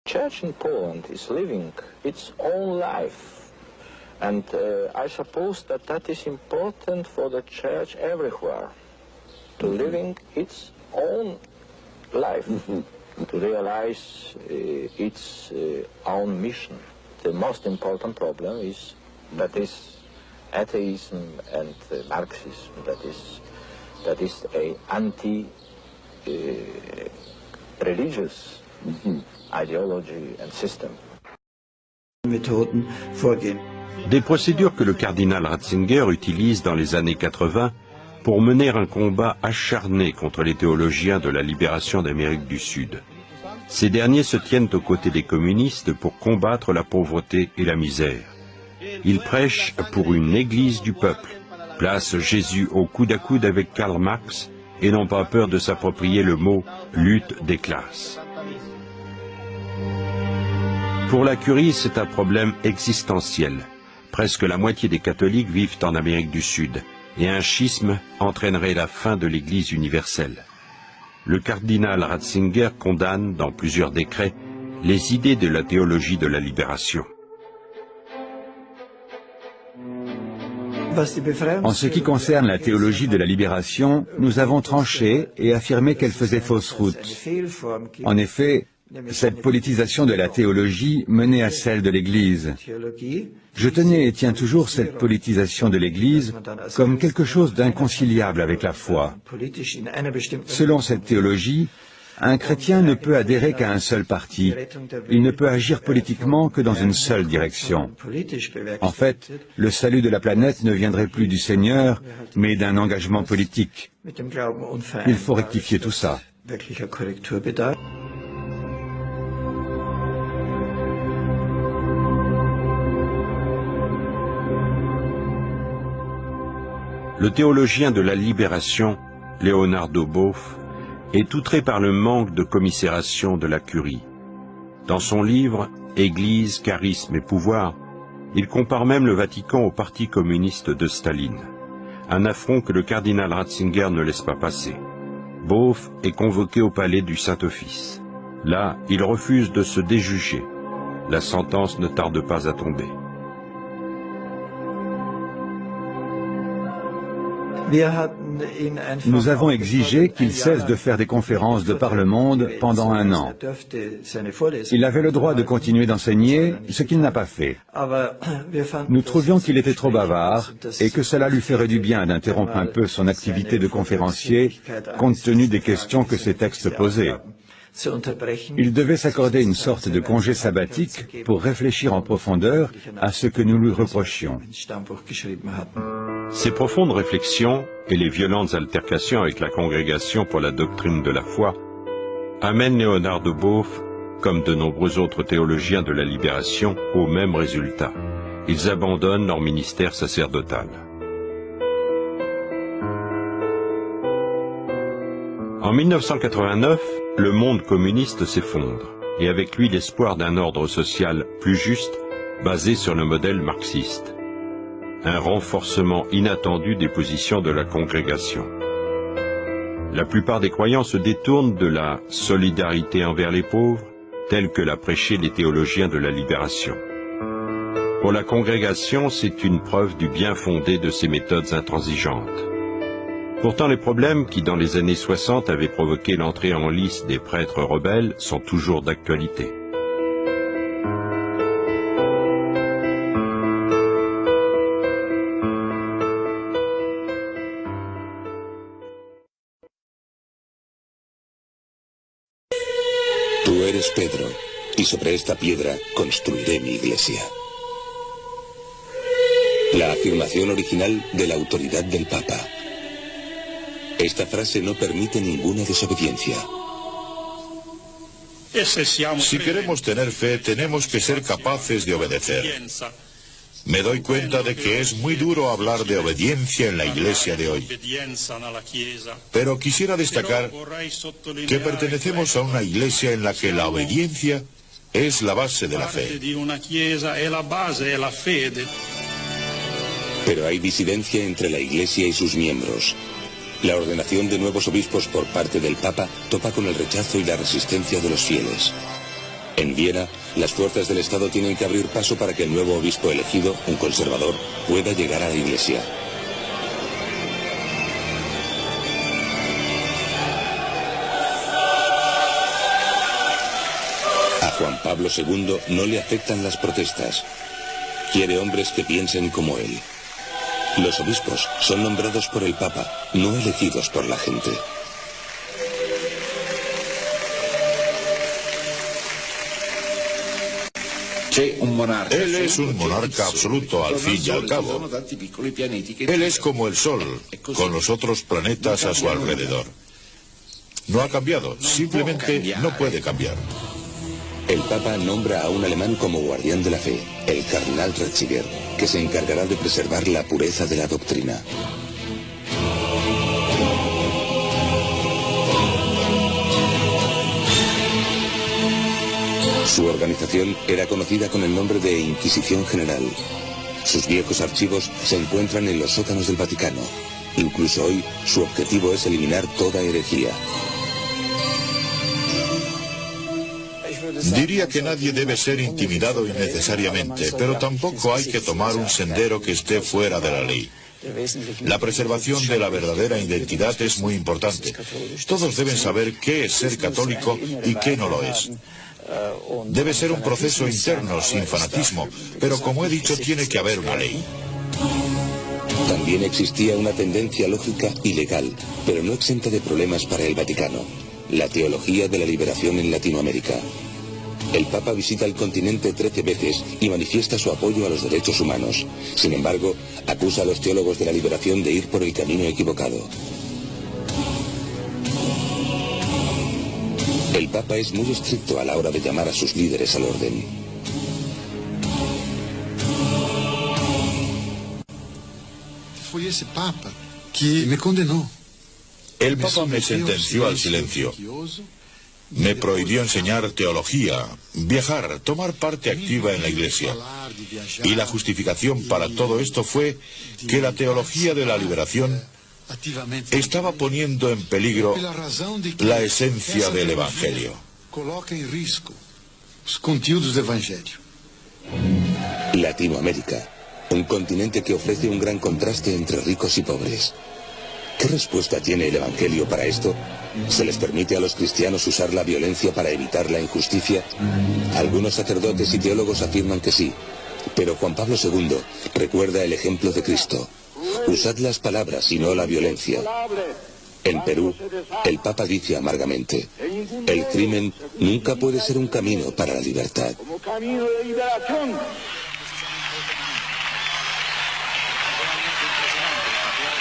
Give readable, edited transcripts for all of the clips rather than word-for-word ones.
Church in Poland is living its own life, and I suppose that that is important for the church everywhere, to living its own life, to realize its own mission. The most important problem is that is atheism and Marxism, that is a anti-religious ideology and system. Des procédures que le cardinal Ratzinger utilise dans les années 80 pour mener un combat acharné contre les théologiens de la libération d'Amérique du Sud. Ces derniers se tiennent aux côtés des communistes pour combattre la pauvreté et la misère. Ils prêchent pour une église du peuple, placent Jésus au coude à coude avec Karl Marx et n'ont pas peur de s'approprier le mot « lutte des classes ». Pour la Curie, c'est un problème existentiel. Presque la moitié des catholiques vivent en Amérique du Sud, et un schisme entraînerait la fin de l'Église universelle. Le cardinal Ratzinger condamne, dans plusieurs décrets, les idées de la théologie de la libération. En ce qui concerne la théologie de la libération, nous avons tranché et affirmé qu'elle faisait fausse route. En effet, cette politisation de la théologie menait à celle de l'Église. Je tenais et tiens toujours cette politisation de l'Église comme quelque chose d'inconciliable avec la foi. Selon cette théologie, un chrétien ne peut adhérer qu'à un seul parti. Il ne peut agir politiquement que dans une seule direction. En fait, le salut de la planète ne viendrait plus du Seigneur, mais d'un engagement politique. Il faut rectifier tout ça. Le théologien de la libération, Leonardo Boff, est outré par le manque de commisération de la Curie. Dans son livre « Église, charisme et pouvoir », il compare même le Vatican au parti communiste de Staline, un affront que le cardinal Ratzinger ne laisse pas passer. Boff est convoqué au palais du Saint-Office. Là, il refuse de se déjuger. La sentence ne tarde pas à tomber. Nous avons exigé qu'il cesse de faire des conférences de par le monde pendant 1 an. Il avait le droit de continuer d'enseigner, ce qu'il n'a pas fait. Nous trouvions qu'il était trop bavard et que cela lui ferait du bien d'interrompre un peu son activité de conférencier compte tenu des questions que ses textes posaient. Il devait s'accorder une sorte de congé sabbatique pour réfléchir en profondeur à ce que nous lui reprochions. Ces profondes réflexions et les violentes altercations avec la Congrégation pour la doctrine de la foi amènent Leonardo Boff, comme de nombreux autres théologiens de la libération, au même résultat. Ils abandonnent leur ministère sacerdotal. En 1989, le monde communiste s'effondre, et avec lui l'espoir d'un ordre social plus juste, basé sur le modèle marxiste. Un renforcement inattendu des positions de la congrégation. La plupart des croyants se détournent de la solidarité envers les pauvres, telle que l'a prêché les théologiens de la libération. Pour la congrégation, c'est une preuve du bien fondé de ces méthodes intransigeantes. Pourtant, les problèmes qui, dans les années 60, avaient provoqué l'entrée en lice des prêtres rebelles sont toujours d'actualité. Tú eres Pedro, y sobre esta piedra construiré mi iglesia. La afirmación original de la autoridad del Papa. Esta frase no permite ninguna desobediencia. Si queremos tener fe, tenemos que ser capaces de obedecer. Me doy cuenta de que es muy duro hablar de obediencia en la iglesia de hoy. Pero quisiera destacar que pertenecemos a una iglesia en la que la obediencia es la base de la fe. Pero hay disidencia entre la iglesia y sus miembros. La ordenación de nuevos obispos por parte del Papa topa con el rechazo y la resistencia de los fieles. En Viena, las fuerzas del Estado tienen que abrir paso para que el nuevo obispo elegido, un conservador, pueda llegar a la iglesia. A Juan Pablo II no le afectan las protestas. Quiere hombres que piensen como él. Los obispos son nombrados por el Papa, no elegidos por la gente. Él es un monarca absoluto al fin y al cabo. Él es como el Sol, con los otros planetas a su alrededor. No ha cambiado, simplemente no puede cambiar. El Papa nombra a un alemán como guardián de la fe, el cardenal Ratzinger, que se encargará de preservar la pureza de la doctrina. Su organización era conocida con el nombre de Inquisición General. Sus viejos archivos se encuentran en los sótanos del Vaticano. Incluso hoy, su objetivo es eliminar toda herejía. Diría que nadie debe ser intimidado innecesariamente, pero tampoco hay que tomar un sendero que esté fuera de la ley. La preservación de la verdadera identidad es muy importante. Todos deben saber qué es ser católico y qué no lo es. Debe ser un proceso interno, sin fanatismo, pero como he dicho, tiene que haber una ley. También existía una tendencia lógica y legal, pero no exenta de problemas para el Vaticano: la teología de la liberación en Latinoamérica. El Papa visita el continente 13 veces y manifiesta su apoyo a los derechos humanos. Sin embargo, acusa a los teólogos de la liberación de ir por el camino equivocado. El Papa es muy estricto a la hora de llamar a sus líderes al orden. Fue ese Papa que me condenó. El Papa me sentenció al silencio. Me prohibió enseñar teología, viajar, tomar parte activa en la iglesia. Y la justificación para todo esto fue que la teología de la liberación estaba poniendo en peligro la esencia del Evangelio. Coloca en riesgo los contenidos del Evangelio. Latinoamérica, un continente que ofrece un gran contraste entre ricos y pobres. ¿Qué respuesta tiene el Evangelio para esto? ¿Se les permite a los cristianos usar la violencia para evitar la injusticia? Algunos sacerdotes y teólogos afirman que sí, pero Juan Pablo II recuerda el ejemplo de Cristo. Usad las palabras y no la violencia. En Perú, el Papa dice amargamente: el crimen nunca puede ser un camino para la libertad.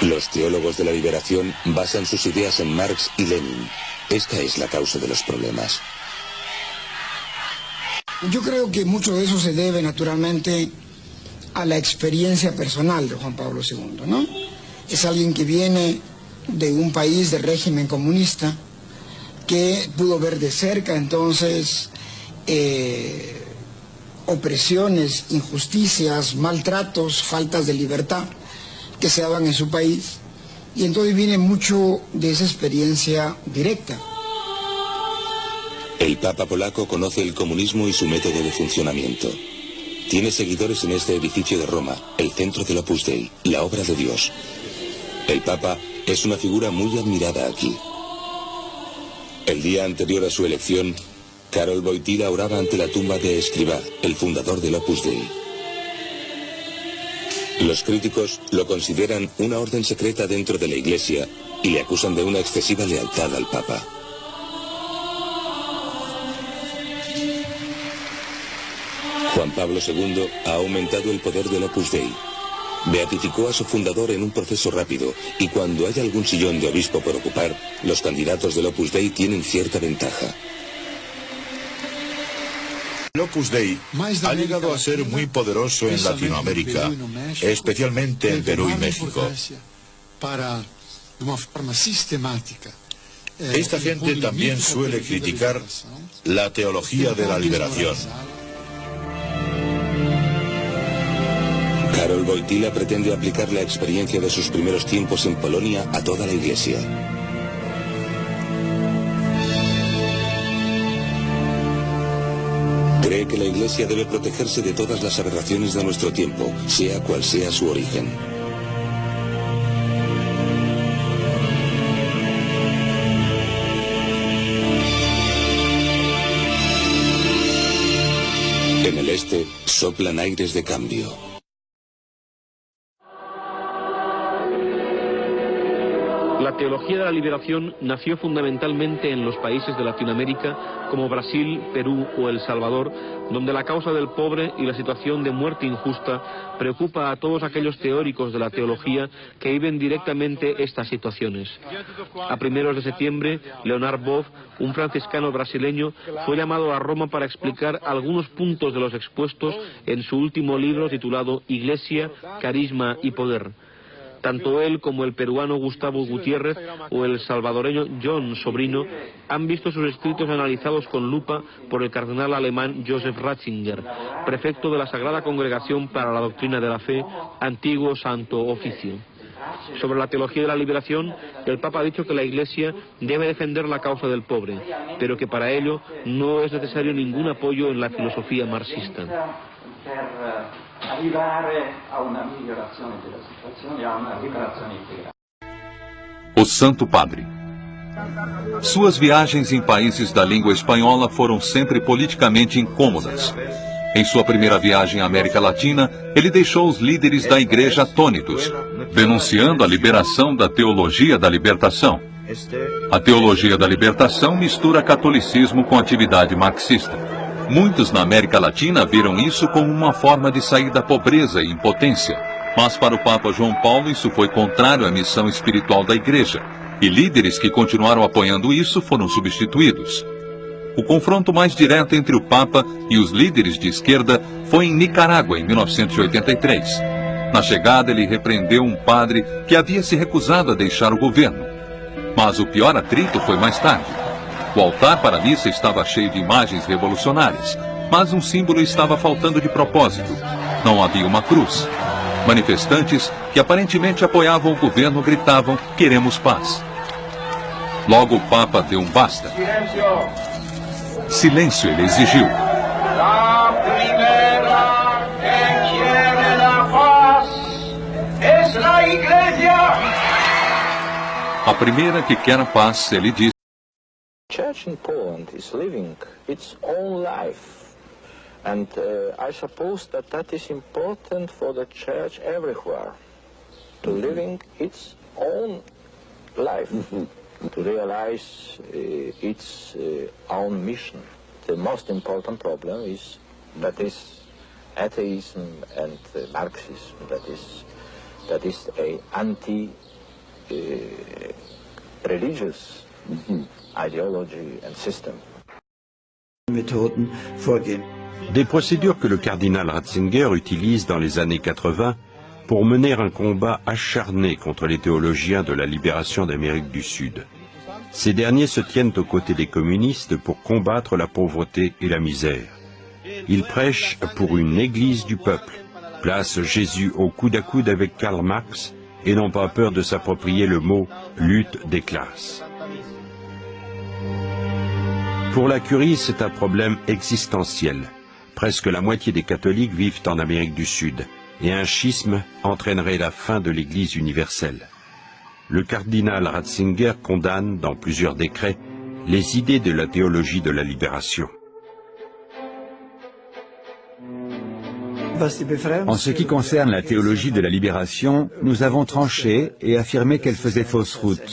Los teólogos de la liberación basan sus ideas en Marx y Lenin. Esta es la causa de los problemas. Yo creo que mucho de eso se debe naturalmente a la experiencia personal de Juan Pablo II, ¿no? Es alguien que viene de un país de régimen comunista, que pudo ver de cerca entonces opresiones, injusticias, maltratos, faltas de libertad que se daban en su país, y entonces viene mucho de esa experiencia directa. El Papa polaco conoce el comunismo y su método de funcionamiento. Tiene seguidores en este edificio de Roma, el centro del Opus Dei, la obra de Dios. El Papa es una figura muy admirada aquí. El día anterior a su elección, Karol Wojtyła oraba ante la tumba de Escrivá, el fundador del Opus Dei. Los críticos lo consideran una orden secreta dentro de la Iglesia y le acusan de una excesiva lealtad al Papa. Juan Pablo II ha aumentado el poder del Opus Dei. Beatificó a su fundador en un proceso rápido, y cuando hay algún sillón de obispo por ocupar, los candidatos del Opus Dei tienen cierta ventaja. El Opus Dei ha llegado a ser muy poderoso en Latinoamérica, especialmente en Perú y México. Esta gente también suele criticar la teología de la liberación. Karol Wojtyła pretende aplicar la experiencia de sus primeros tiempos en Polonia a toda la Iglesia. Cree que la Iglesia debe protegerse de todas las aberraciones de nuestro tiempo, sea cual sea su origen. En el este, soplan aires de cambio. La teología de la liberación nació fundamentalmente en los países de Latinoamérica como Brasil, Perú o El Salvador, donde la causa del pobre y la situación de muerte injusta preocupa a todos aquellos teóricos de la teología que viven directamente estas situaciones. A primeros de septiembre, Leonard Boff, un franciscano brasileño, fue llamado a Roma para explicar algunos puntos de los expuestos en su último libro titulado Iglesia, Carisma y Poder. Tanto él como el peruano Gustavo Gutiérrez o el salvadoreño John Sobrino han visto sus escritos analizados con lupa por el cardenal alemán Joseph Ratzinger, prefecto de la Sagrada Congregación para la Doctrina de la Fe, antiguo Santo Oficio. Sobre la teología de la liberación, el Papa ha dicho que la Iglesia debe defender la causa del pobre, pero que para ello no es necesario ningún apoyo en la filosofía marxista. O Santo Padre. Suas viagens em países da língua espanhola foram sempre politicamente incômodas. Em sua primeira viagem à América Latina, ele deixou os líderes da igreja atônitos, denunciando a liberação da teologia da libertação. A teologia da libertação mistura catolicismo com atividade marxista. Muitos na América Latina viram isso como uma forma de sair da pobreza e impotência. Mas para o Papa João Paulo isso foi contrário à missão espiritual da Igreja, e líderes que continuaram apoiando isso foram substituídos. O confronto mais direto entre o Papa e os líderes de esquerda foi em Nicarágua, em 1983. Na chegada, ele repreendeu um padre que havia se recusado a deixar o governo. Mas o pior atrito foi mais tarde. O altar para a missa estava cheio de imagens revolucionárias, mas um símbolo estava faltando de propósito. Não havia uma cruz. Manifestantes, que aparentemente apoiavam o governo, gritavam: "Queremos paz". Logo o Papa deu um basta. Silêncio, ele exigiu. A primeira que quiere la paz es la Iglesia. A primeira que quer a paz, ele disse. The church in Poland is living its own life, and I suppose that that is important for the church everywhere, to living its own life, to realize its own mission. The most important problem is that is atheism and Marxism, that is a anti-religious ideology and system. Des procédures que le cardinal Ratzinger utilise dans les années 80 pour mener un combat acharné contre les théologiens de la libération d'Amérique du Sud. Ces derniers se tiennent aux côtés des communistes pour combattre la pauvreté et la misère. Ils prêchent pour une église du peuple, placent Jésus au coude à coude avec Karl Marx et n'ont pas peur de s'approprier le mot « lutte des classes ». Pour la Curie, c'est un problème existentiel. Presque la moitié des catholiques vivent en Amérique du Sud, et un schisme entraînerait la fin de l'Église universelle. Le cardinal Ratzinger condamne, dans plusieurs décrets, les idées de la théologie de la libération. En ce qui concerne la théologie de la libération, nous avons tranché et affirmé qu'elle faisait fausse route.